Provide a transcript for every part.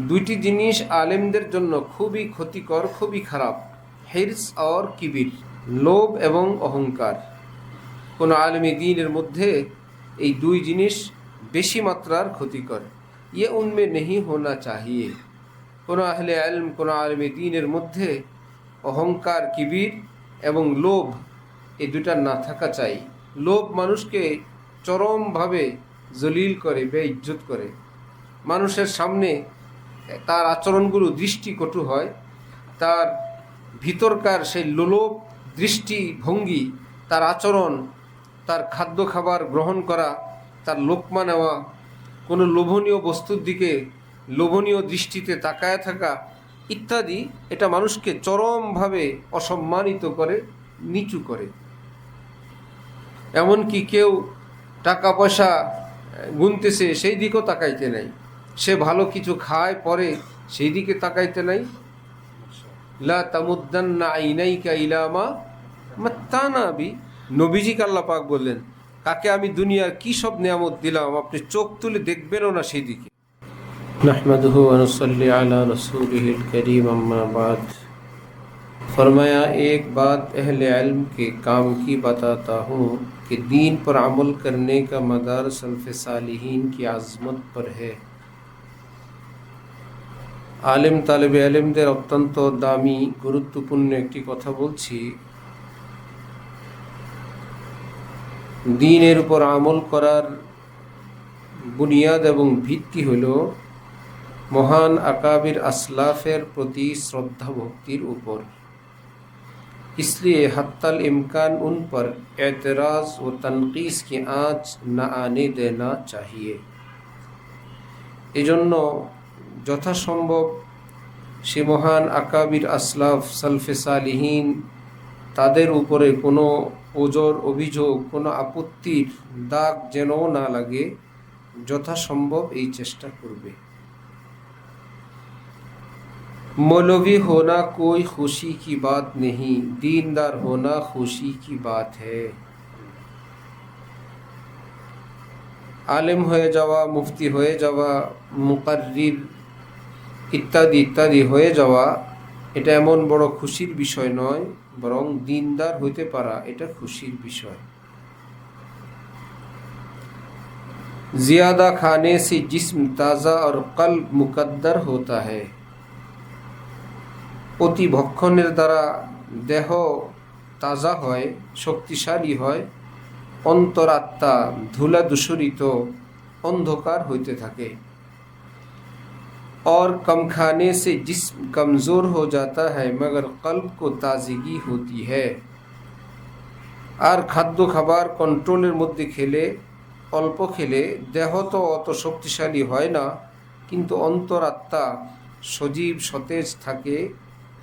দুইটি জিনিস আলেমদের জন্য খুবই ক্ষতিকর, খুবই খারাপ। হিরস আর কিবির, লোভ এবং অহংকার। কোনো আলেমী দ্বীনের মধ্যে এই দুই জিনিস বেশি মাত্রার ক্ষতিকর। ये उनमें नहीं होना चाहिए। কোনো আহলে ইলম, কোনো আলেমী দ্বীনের মধ্যে অহংকার, কিবির এবং লোভ এই দুটা না থাকা চাই। লোভ মানুষকে চরমভাবে জলিল করে, বেইজ্জত করে। মানুষের সামনে তার আচরণগুলো দৃষ্টিকটু হয়। তার ভিতরকার সেই লোলুপ দৃষ্টিভঙ্গি, তার আচরণ, তার খাদ্য খাবার গ্রহণ করা, তার লোকমা নেওয়া, কোনো লোভনীয় বস্তুর দিকে লোভনীয় দৃষ্টিতে তাকায় থাকা ইত্যাদি, এটা মানুষকে চরমভাবে অসম্মানিত করে, নিচু করে। এমনকি কেউ টাকা পয়সা গুনতেছে, সেই দিকেও তাকাইতে নাই। সে ভালো কিছু খায় পরে, সেই দিকে তাকাইতে নাই। লা তামুদ্দান্না আইনাইকা ইলা মা মাত্তানা বি। নবীজিকে আল্লাহ পাক বললেন, কাকে আমি দুনিয়ার কি সব নিয়ামত দিলাম, আপনি চোখ তুলে দেখবেনও না সেই দিকে। নাহমাদুহু ওয়া নুসাল্লি আলা রাসূলিহিল কারীম, আম্মা বাদ। फरमाया, एक बात अहले इल्म के काम की बताता हूँ कि दीन पर अमल करने का मदार सल्फ़ सालिहीन की आज़मत पर है। आलिम तालिबे इल्मদের অত্যন্ত দামি গুরুত্বপূর্ণ একটি কথা বলছি। দ্বীনের উপর আমল করার বুনিয়াদ এবং ভিত্তি হল মহান আকাবির আসলাফের প্রতি শ্রদ্ধা ভক্তির উপর। इसलिए हत्तल इम्कान उन पर एतराज़ व तनकीस की आँच न आने देना चाहिए। এজন্য যথাসম্ভব সে মহান আকাবির আসলাফ সালফে সালিহীন তাদের উপরে কোনো ওজর, অভিযোগ, কোনো আপত্তির দাগ যেন না লাগে, যথাসম্ভব এই চেষ্টা করবে। मौलवी होना कोई खुशी की बात नहीं, दीनदार होना खुशी की बात है। आलिम হয়ে যাওয়া, মুফতি হয়ে যাওয়া, মুকাররির ইত্যাদি ইত্যাদি হয়ে যাওয়া, এটা এমন বড় খুশির বিষয় নয়, বরং দীনদার হইতে পারা এটা খুশির বিষয়। ज़्यादा खाने से जिस्म ताज़ा और कल्ब मुकद्दर होता है। অতি ভক্ষণের দ্বারা দেহ তাজা হয়, শক্তিশালী হয়, অন্তরাত্মা ধুলা দূষরিত, অন্ধকার হইতে থাকে। और कम खाने से जिस्म कमज़ोर हो जाता है मगर कल्ब को ताजगी होती है। আর খাদ্য খাবার কন্ট্রোলের মধ্যে খেলে, অল্প খেলে দেহ তো অত শক্তিশালী হয় না, কিন্তু অন্তরাত্মা সজীব সতেজ থাকে,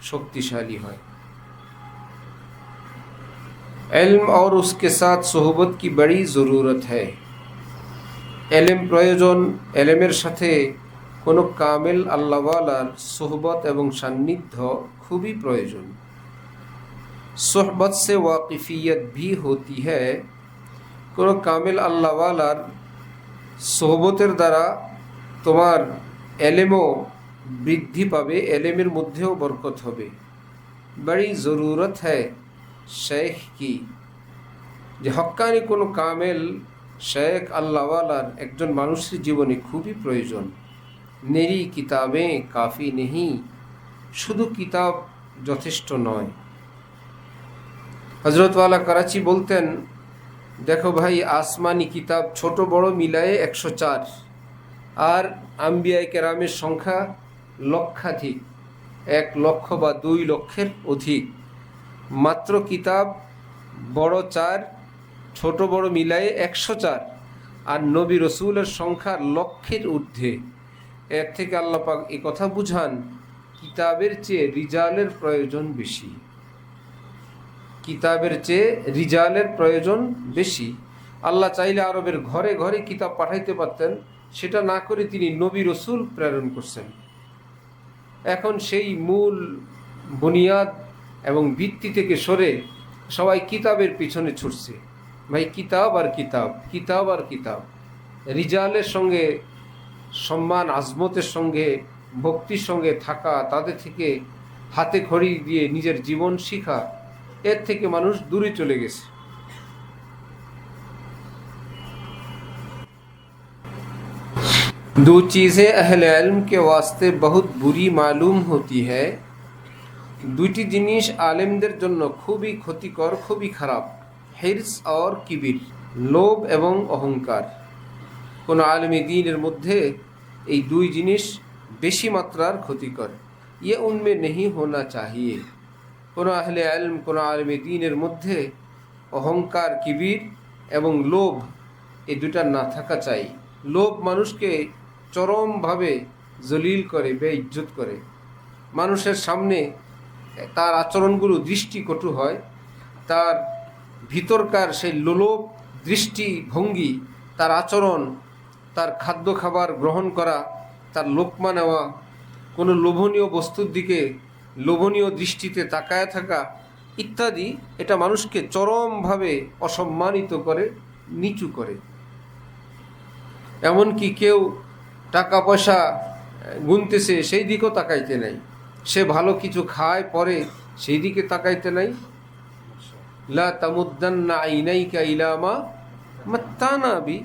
शक्तिशाली है। इल्म और उसके साथ सोहबत की बड़ी ज़रूरत है। इल्म प्रयोजन, इल्मेर साथे कोनो कामिल अल्लाहवालार सोहबत एवं सान्निध्य खूबी प्रयोजन। सोहबत से वाकिफियत भी होती है। कोनो कामिल अल्लाहवालार सोहबतेर द्वारा तुम्हार इल्मो বৃদ্ধি পাবে, এলেমের মধ্যেও বরকত হবে। বড়ি জরুরত হ্যায় শেখ কি, যে হক্কানি কোনো কামেল শেখ আল্লাহওয়ালার একজন মানুষের জীবনে খুবই প্রয়োজন। মেরি কিতাবে কাফি নেহি, শুধু কিতাব যথেষ্ট নয়। হজরতওয়ালা করাচি বলতেন, দেখো ভাই, আসমানি কিতাব ছোট বড় মিলায়ে 104, আর আম্বিয়ায়ে কেরামের সংখ্যা লক্ষাধিক, 1 লক্ষ বা 2 লক্ষের অধিক। মাত্র কিতাব বড় 4, ছোট বড় মিলায়ে 104, আর নবী রসুলের সংখ্যা লক্ষের ঊর্ধ্বে। এর থেকে আল্লাহ পাক এই কথা বুঝান, কিতাবের চেয়ে রিজালের প্রয়োজন বেশি। কিতাবের চেয়ে রিজালের প্রয়োজন বেশি। আল্লাহ চাইলে আরবের ঘরে ঘরে কিতাব পাঠাইতে পারতেন, সেটা না করে তিনি নবী রসুল প্রেরণ করছেন। এখন সেই মূল বুনিয়াদ এবং ভিত্তি থেকে সরে সবাই কিতাবের পিছনে ছুটছে। ভাই, কিতাব আর কিতাব, কিতাব আর কিতাব। রিজালের সঙ্গে, সম্মান আজমতের সঙ্গে ভক্তির সঙ্গে থাকা, তাদের থেকে হাতে খড়ি দিয়ে নিজের জীবন শিখা, এর থেকে মানুষ দূরে চলে গেছে। दो चीज़ें अहले इल्म के वास्ते बहुत बुरी मालूम होती है। দুইটি জিনিস আলেমদের জন্য খুবই ক্ষতিকর, খুবই খারাপ। হিরস और কিবির, লোভ এবং অহংকার। কোনো আলেম দ্বীনের মধ্যে এই দুই জিনিস বেশি মাত্রার ক্ষতিকর। ये उनमें नहीं होना चाहिए। কোনো আহলে ইলম, কোনো আলেম দ্বীনের মধ্যে অহংকার, কিবির এবং লোভ এই দুটা না থাকা চাই। লোভ মানুষকে চরমভাবে জলিল করে, বেইজ্জত করে। মানুষের সামনে তার আচরণগুলো দৃষ্টিকটু হয়। তার ভিতরকার সেই লোলভ দৃষ্টিভঙ্গি, তার আচরণ, তার খাদ্য খাবার গ্রহণ করা, তার লোকমা নেওয়া, কোনো লোভনীয় বস্তুর দিকে লোভনীয় দৃষ্টিতে তাকায় থাকা ইত্যাদি, এটা মানুষকে চরমভাবে অসম্মানিত করে, নিচু করে। এমনকি কেউ টাকা পয়সা গুনতেছে, সেই দিকেও তাকাইতে নাই। সে ভালো কিছু খায় পরে, সেই দিকে তাকাইতে নাই। লা তামুদ্দান্না আইনাইকা ইলা মা মাত্তানা বি।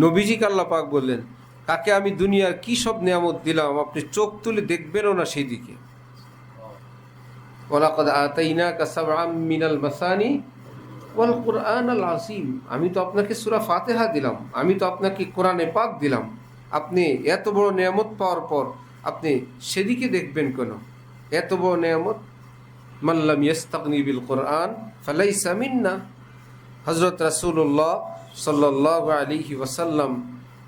নবীজি আল্লাহ পাক বললেন, কাকে আমি দুনিয়ার কি সব নিয়ামত দিলাম, আপনি চোখ তুলে দেখবেনও না সেই দিকে। ওয়ালাকাদ আতাইনাকা সাবআম মিনাল মাসানি ওয়াল কুরআনাল আযীম। আমি তো আপনাকে সূরা ফাতিহা দিলাম, আমি তো আপনাকে কোরআনে পাক দিলাম। আপনি এত বড় নিয়ামত পাওয়ার পর আপনি সেদিকে দেখবেন কেন? এত বড় নিয়ামত। মান লাম ইস্তাগনি বিল কুরআন ফালাইসা মিন্না। হযরত রাসূলুল্লাহ সাল্লাল্লাহু আলাইহি ওয়াসাল্লাম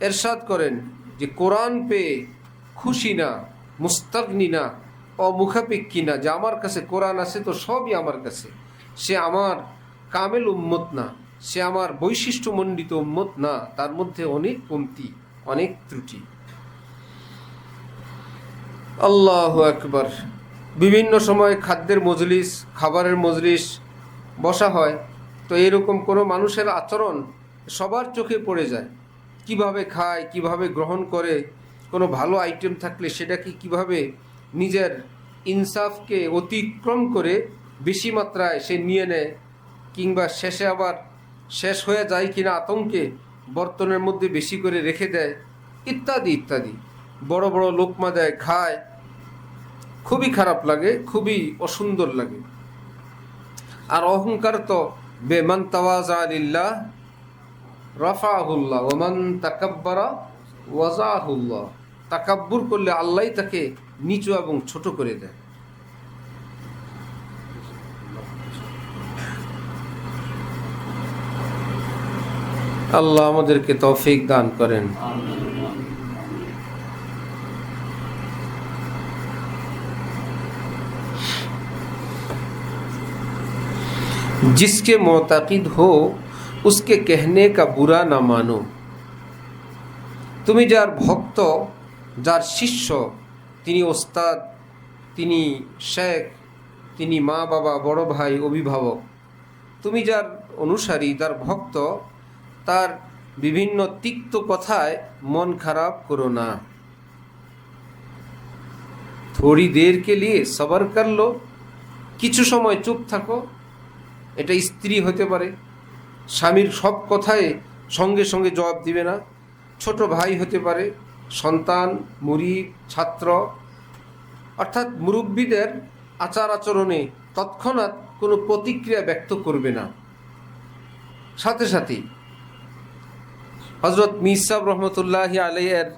ইরশাদ করেন যে কোরআন পেয়ে খুশি না, মুস্তাগনি না, অমুখাপেক্ষী না, যে আমার কাছে কোরআন আছে তো সবই আমার কাছে, সে আমার কামেল উম্মত না, সে আমার বৈশিষ্ট্যমণ্ডিত উম্মত না, তার মধ্যে অনেক কমতি, অনেক ত্রুটি। আল্লাহু আকবার। বিভিন্ন সময় খাদ্যের মজলিস, খাবারের মজলিস বসা হয়, তো এরকম কোনো মানুষের আচরণ সবার চোখে পড়ে যায়। কিভাবে খায়, কিভাবে গ্রহণ করে, কোনো ভালো আইটেম থাকলে সেটাকে কিভাবে নিজের ইনসাফকে অতিক্রম করে বেশি মাত্রায় সে নিয়ে নেয়, কিংবা শেষে আবার শেষ হয়ে যায় কিনা আতঙ্কে বর্তনের মধ্যে বেশি করে রেখে দেয়, ইত্যাদি ইত্যাদি। বড় বড় লোকমা দেয়, খায়, খুবই খারাপ লাগে, খুবই অসুন্দর লাগে। আর অহংকার তো বেমান তাওয়াজা লিল্লাহ রাফাহুল্লাহ ওয়া মান তাকাব্বারা ওয়াজাহুল্লাহ। তাকাব্বুর করলে আল্লাহ তাকে নিচু এবং ছোট করে দেয়। আল্লাহ আমাদেরকে তৌফিক দান করেন। जिसके मोताकिद हो उसके कहने का बुरा ना मानो। তুমি যার ভক্ত, যার শিষ্য, তিনি ওস্তাদ, তিনি শেখ, তিনি মা বাবা, বড় ভাই, অভিভাবক, তুমি যার অনুসারী, তার ভক্ত, তার বিভিন্ন তিক্ত কথায় মন খারাপ করো না। थोड़ी देर के लिए सबर कर लो। কিছু সময় চুপ থাকো। এটা স্ত্রী হতে পারে, স্বামীর সব কথায় সঙ্গে সঙ্গে জবাব দিবে না। ছোট ভাই হতে পারে, সন্তান, মুরিদ, ছাত্র, অর্থাৎ মুরব্বীদের আচার আচরণে তৎক্ষণাৎ কোনো প্রতিক্রিয়া ব্যক্ত করবে না। সাথে সাথেই হজরত মীর সাহেব রহমতুল্লাহি আলাইহির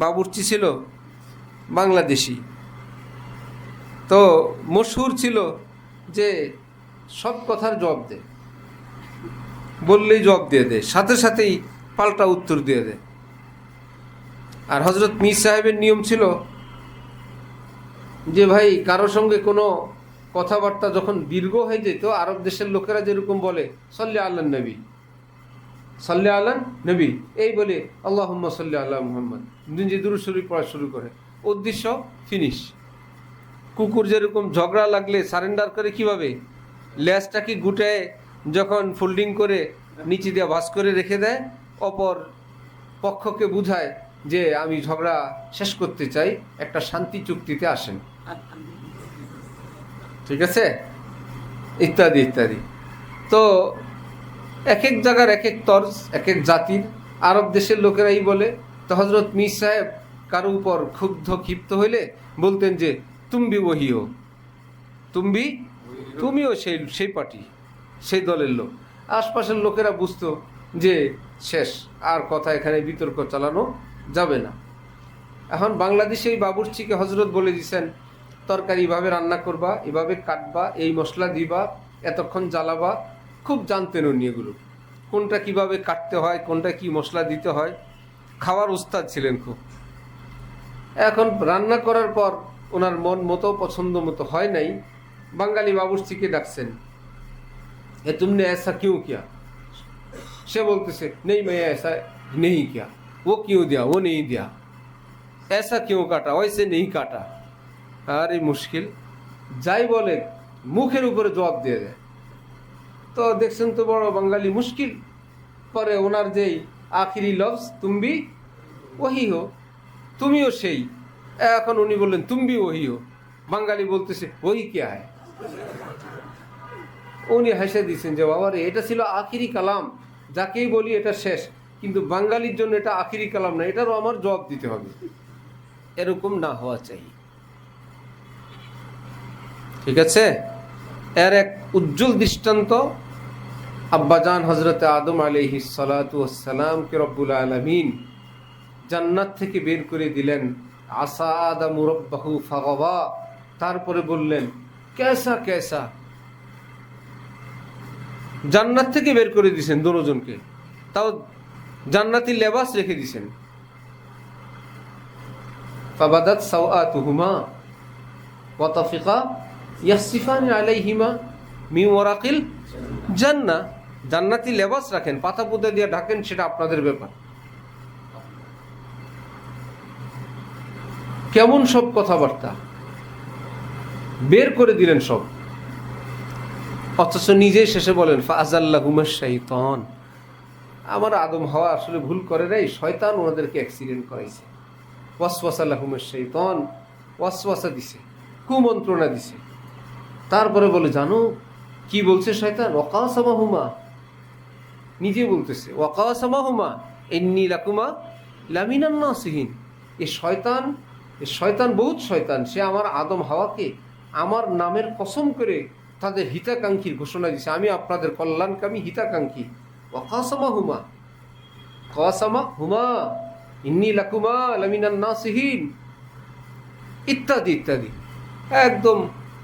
বাবুর্চি ছিল বাংলাদেশি, তো মশহুর ছিল যে সব কথার জবাব দেয়, বললেই জবাব দিয়ে দেয়, সাথে সাথেই পাল্টা উত্তর দিয়ে দেয়। আর হজরত মীর সাহেবের নিয়ম ছিল যে ভাই কারোর সঙ্গে কোনো কথাবার্তা যখন দীর্ঘ হয়ে যেত, আরব দেশের লোকেরা যেরকম বলে সাল্লি আল্লাহ নবী, সাল্লি আল্লাহ নবী, এই বলে আল্লাহুম্মা সাল্লি আলা মুহাম্মদ, যে দুরূদ শরীফ পড়া শুরু করে, উদ্দেশ্য ফিনিশ। কুকুর যেরকম ঝগড়া লাগলে সারেন্ডার করে কিভাবে, লেজটাকে গুটায় যখন ফোল্ডিং করে নিচে দিয়ে ভাঁজ করে রেখে দেয়, অপর পক্ষকে বুঝায় যে আমি ঝগড়া শেষ করতে চাই, একটা শান্তি চুক্তিতে আসেন, ঠিক আছে, ইত্যাদি ইত্যাদি। তো এক এক জায়গার এক এক তর্জ, এক এক জাতির। আরব দেশের লোকেরাই বলে। তো হজরত মীর সাহেব কারো উপর ক্ষিপ্ত হইলে বলতেন যে তুমি ওহি হো, তুমিও সেই পার্টি, সেই দলের লোক। আশপাশের লোকেরা বুঝতো যে শেষ, আর কথা এখানে বিতর্ক চালানো যাবে না। এখন বাংলাদেশে এই বাবুর্চিকে হজরত বলে দিয়েছেন, তরকারি এভাবে রান্না করবা, এভাবে কাটবা, এই মশলা দিবা, এতক্ষণ জ্বালাবা। খুব জানতেন উনি এগুলো, কোনটা কিভাবে কাটতে হয়, কোনটা কি মশলা দিতে হয়, খাওয়ার উস্তাদ ছিলেন খুব। এখন রান্না করার পর ওনার মন মতো পছন্দ মতো হয় নাই, বাঙালি বাবুর্চিকে ডাকছেন, এ তুমনে ऐसा क्यों किया? সে বলতেছে নেই मैं ऐसा नहीं किया, वो क्यों दिया, वो नहीं दिया, ऐसा क्यों काटा, वैसे नहीं काटा। আরে মুশকিল, যাই বলে মুখের উপরে জবাব দিয়ে দেয়। তো দেখছেন তো বড় বাঙালি মুশকিল। পরে ওনার যেই আখিরি লফজ তুমি ওহি হো, তুমিও সেই। এখন উনি বললেন তুমি ওহি হো, বাঙালি বলতেছে ওই কে হয়। উনি হেসে দিচ্ছেন যে বাবা রে, এটা ছিল আখিরি কালাম, যাকেই বলি এটা শেষ, কিন্তু বাঙালির জন্য এটা আখিরি কালাম না, এটারও আমার জবাব দিতে হবে। এরকম না হওয়া চাই, ঠিক আছে। এর এক উজ্জ্বল দৃষ্টান্ত আব্বাজান হজরত আদম আলাইহিস সালাতু ওয়াস সালামকে রব্বুল আলামিন জান্নাত থেকে বের করে দিলেন। আসা আদম রব্বাহু ফাগাওয়া, তারপরে বললেন কেসা কেসা, জান্নাত থেকে বের করে দিয়েছেন দুজনকে, তাও জান্নাতি লেবাস রেখে দিয়েছেন। ফাবাদাত সাওআতুহুমা ওয়া তাফিকা ইয়াসিফান আলাইহিমা মিন ওয়ারাকিল জান্নাহ। জান্নাতি লেবাস রাখেন, পাতা পুঁতে দিয়ে ঢাকেন, সেটা আপনাদের ব্যাপার। কেমন সব কথাবার্তা, বের করে দিলেন সব। অথচ নিজেই শেষে বলেন ফাআযাল্লাহুমা শাইতান, আমার আদম হাওয়া আসলে ভুল করে নাই, শয়তান ওনাদেরকে অ্যাক্সিডেন্ট করাইছে। ওয়াসওয়াসা লাহুমা শাইতান, ওয়াসওয়াসা দিছে, কুমন্ত্রণা দিছে। তারপরে বলে জানো কি বলছে শয়তান? ওয়াকাসামাহুমা, নিজে বলতেছে ওয়াকাসামাহুমা ইন্নী লাকুমা লামিনান নাসিহিন। এই শয়তান বহুত শয়তান, সে আমার আদম হাওয়াকে আমার নামের কসম করে তাদের হিতাকাঙ্ক্ষীর ঘোষণা দিছে, আমি আপনাদের কল্যাণকামী হিতাকাঙ্ক্ষী। ওয়াকাসামাহুমা কাসামাহুমা ইন্নী লাকুমা লামিনান নাসিহিন, ইত্যাদি ইত্যাদি। একদম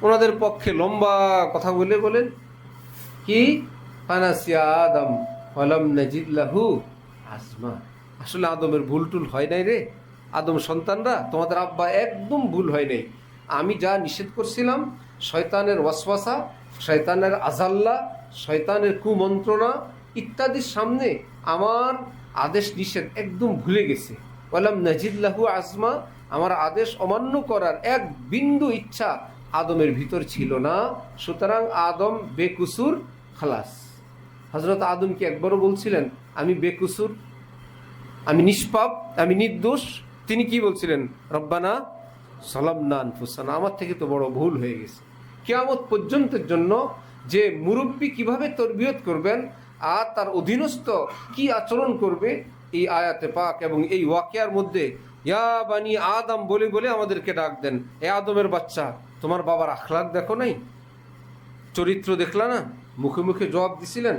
ওনাদের পক্ষে লম্বা কথা বলেন কি ফানাসিয়া আদম ওয়ালাম নাজিদ লাহু আজমা। আসলে আদমের ভুল টুল হয় নাই রে, আদম সন্তানরা, তোমাদের আব্বা একদম ভুল হয় নাই। আমি যা নিষেধ করছিলাম, শয়তানের ওয়াসওয়াসা, শয়তানের আজাল্লা, শয়তানের কুমন্ত্রণা ইত্যাদির সামনে আমার আদেশ নিষেধ একদম ভুলে গেছে। ওয়ালাম নাজিদ লাহু আজমা, আমার আদেশ অমান্য করার এক বিন্দু ইচ্ছা আদমের ভিতর ছিল না। সুতরাং আদম বেকুসুর খালাস। হযরত আদম কি একবারও বলছিলেন আমি বেকুসুর, আমি নিষ্পাপ, আমি নির্দোষ? তিনি কি বলছিলেন? রব্বানা সালামনা আনফুসানা, আমার থেকে তো বড় ভুল হয়ে গেছে। কিয়ামত পর্যন্তের জন্য যে মুরব্বী কিভাবে তরবিয়ত করবেন আর তার অধীনস্থ কি আচরণ করবে, এই আয়াতে পাক এবং এই ওয়াকিয়ার মধ্যে ইয়া বানি আদম বলে বলে আমাদেরকে ডাক দেন। এ আদমের বাচ্চা, তোমার বাবার আখলাক দেখো নাই, চরিত্র দেখলা না? মুখে মুখে জবাব দিছিলেন,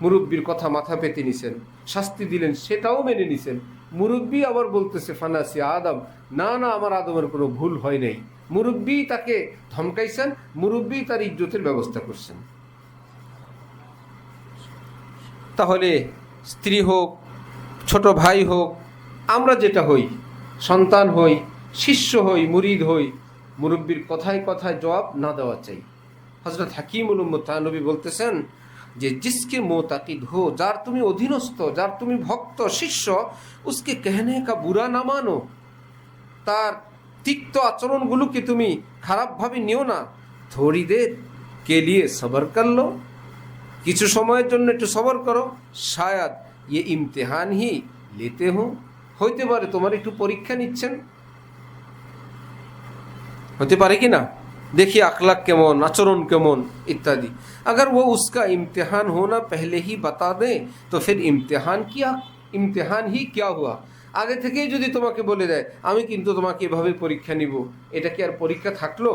মুরব্বীর কথা মাথা পেতে নিছেন, শাস্তি দিলেন, সেটাও মেনে নিছেন। মুরব্বী আবার বলতেছে ফানাসি আদম, না না আমার আদমের কোনো ভুল হয় নাই। মুরব্বী তাকে ধমকাইছেন, মুরব্বী তার ইজ্জতের ব্যবস্থা করছেন। তাহলে স্ত্রী হোক, ছোট ভাই হোক, আমরা যেটা হই, সন্তান হই, শিষ্য হই, মুরিদ হই, মুরব্বীর কথায় কথায় জবাব না দেওয়া চাই। হযরত হাকিমুল উম্মত থানবী বলতেছেন যে জিসকে মোতাকিদ হো, যার তুমি অধীনস্থ, যার তুমি ভক্ত শিষ্য, উসকে कहने का বুরা না মানো, তার তিক্ত আচরণগুলোকে তুমি খারাপভাবে নিও না। থোড়ি দের কে লিয়ে সবর কর লো, কিছু সময়ের জন্য একটু সবর করো, শায়দ ইয়ে ইমতিহান হি লেতে হইতে পারে তোমার একটু পরীক্ষা নিচ্ছেন, होते पारे कि ना, देखिए अखलाक केमन, आचरण केमन इत्यादि। अगर वो उसका इम्तिहान होना पहले ही बता दें तो फिर इम्तिहान ही क्या हुआ। आगे থেকেই যদি তোমাকে বলে দেয় আমি কিন্তু তোমাকে এভাবে পরীক্ষা নিব, এটা কি আর পরীক্ষা থাকলো?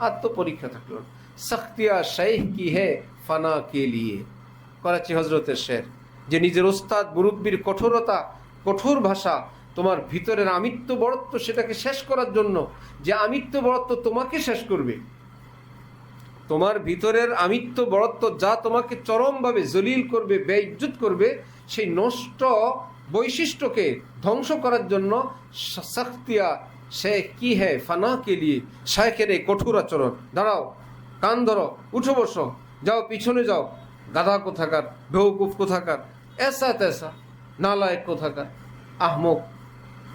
আর তো পরীক্ষা থাকলো। সখতিয়া শেখ কি হে ফানা কে লিয়ে, করাচি হজরতের শের, যে নিজের ওস্তাদ মুরব্বির কঠোরতা, কঠোর ভাষা, তোমার ভিতরের আমিত্ব বড়ত্ব সেটাকে শেষ করার জন্য, যে আমিত্ব বড়ত্ব তোমাকে শেষ করবে, তোমার ভিতরের আমিত্ব বড়ত্ব যা তোমাকে চরমভাবে জলিল করবে, বেইজ্জত করবে, সেই নষ্ট বৈশিষ্ট্যকে ধ্বংস করার জন্য সখতিয়া শেখ কি হে ফানা কে লিয়ে, শেখের এই কঠোর আচরণ। দাঁড়াও, কান ধরো, উঠো বসো, যাও পিছনে যাও, গাধা কোথাকার, বেওকুফ কোথাকার, এসা তেসা, নালায়েক কোথাকার, আহমক।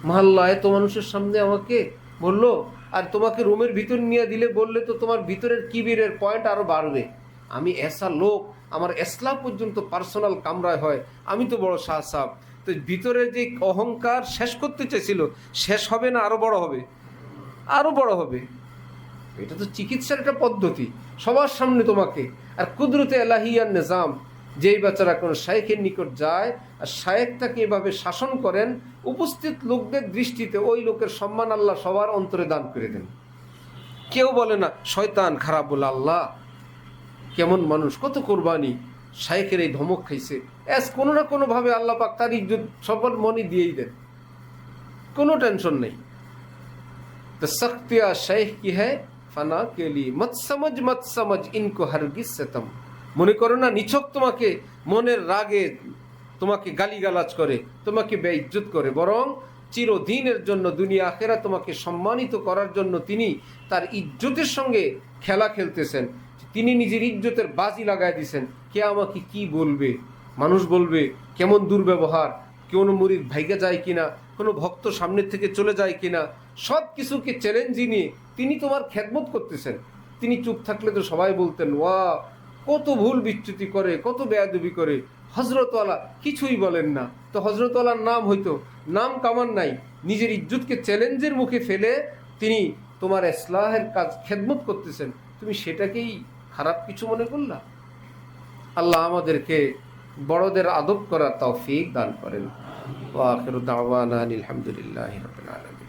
মহল্লা এত মানুষের সামনে আমাকে বললো, আর তোমাকে রুমের ভিতর নিয়ে দিলে বললে তো তোমার ভিতরের কিবিরের পয়েন্ট আরো বাড়বে। আমি এসা লোক, আমার এসলা পর্যন্ত পার্সোনাল কামরায় হয়, আমি তো বড় শাহ সাহেব। তো ভিতরে যে অহংকার শেষ করতে চাইছিল, শেষ হবে না আরো বড় হবে, আরো বড় হবে। এটা তো চিকিৎসার একটা পদ্ধতি, সবার সামনে তোমাকে। আর কুদরতে এলাহিয়ার নিজাম, যেই বাচ্চারা কোনো শায়েখের নিকট যায় আর শায়েখ তাকে এভাবে শাসন করেন, উপস্থিত লোকদের দৃষ্টিতে ওই লোকের সম্মান আল্লাহ সবার অন্তরে দান করে দেন। কেউ বলে না শয়তান খারাপ বলে, আল্লাহ কেমন মানুষ, কত কোরবানি, শায়েখের এই ধমক খাইছে, কোনো না কোনো ভাবে আল্লাহ পাক তার ইজ্জত সবার মনে দিয়েই দেন, কোনো টেনশন নেই। তো সখতিয়া শেখ কি হ্যায় ফানা কে লিয়ে, মত সমঝ ইনকো হরগিজ সিতম। মনে করো না নিছক তোমাকে মনের রাগে তোমাকে গালিগালাজ করে, তোমাকে বেইজ্জত করে, বরং চিরদিনের জন্য দুনিয়া আখেরা তোমাকে সম্মানিত করার জন্য তিনি তার ইজ্জতের সঙ্গে খেলা খেলতেছেন। তিনি নিজের ইজ্জতের বাজি লাগাই দিয়েছেন। কে আমাকে কি বলবে, মানুষ বলবে কেমন দুর্ব্যবহার, কোনো মুরিদ ভাইগা যায় কিনা, কোনো ভক্ত সামনের থেকে চলে যায় কিনা, সব কিছুকে চ্যালেঞ্জই নিয়ে তিনি তোমার খেদমত করতেছেন। তিনি চুপ থাকলে তো সবাই বলতেন ওয়া কত ভুল বিচ্যুতি করে, কত বেয়াদবি করে, হজরতওয়ালা কিছুই বলেন না। তো হজরতওয়ালার নাম হইতো, নাম কামান নাই, নিজের ইজ্জতকে চ্যালেঞ্জের মুখে ফেলে তিনি তোমার ইসলাহের কাজ খেদমত করতেছেন, তুমি সেটাকেই খারাপ কিছু মনে করলা। আল্লাহ আমাদেরকে বড়দের আদব করার তৌফিক দান করেন। ওয়া আখিরু দাওয়ানা আলহামদুলিল্লাহি রাব্বিল আলামিন।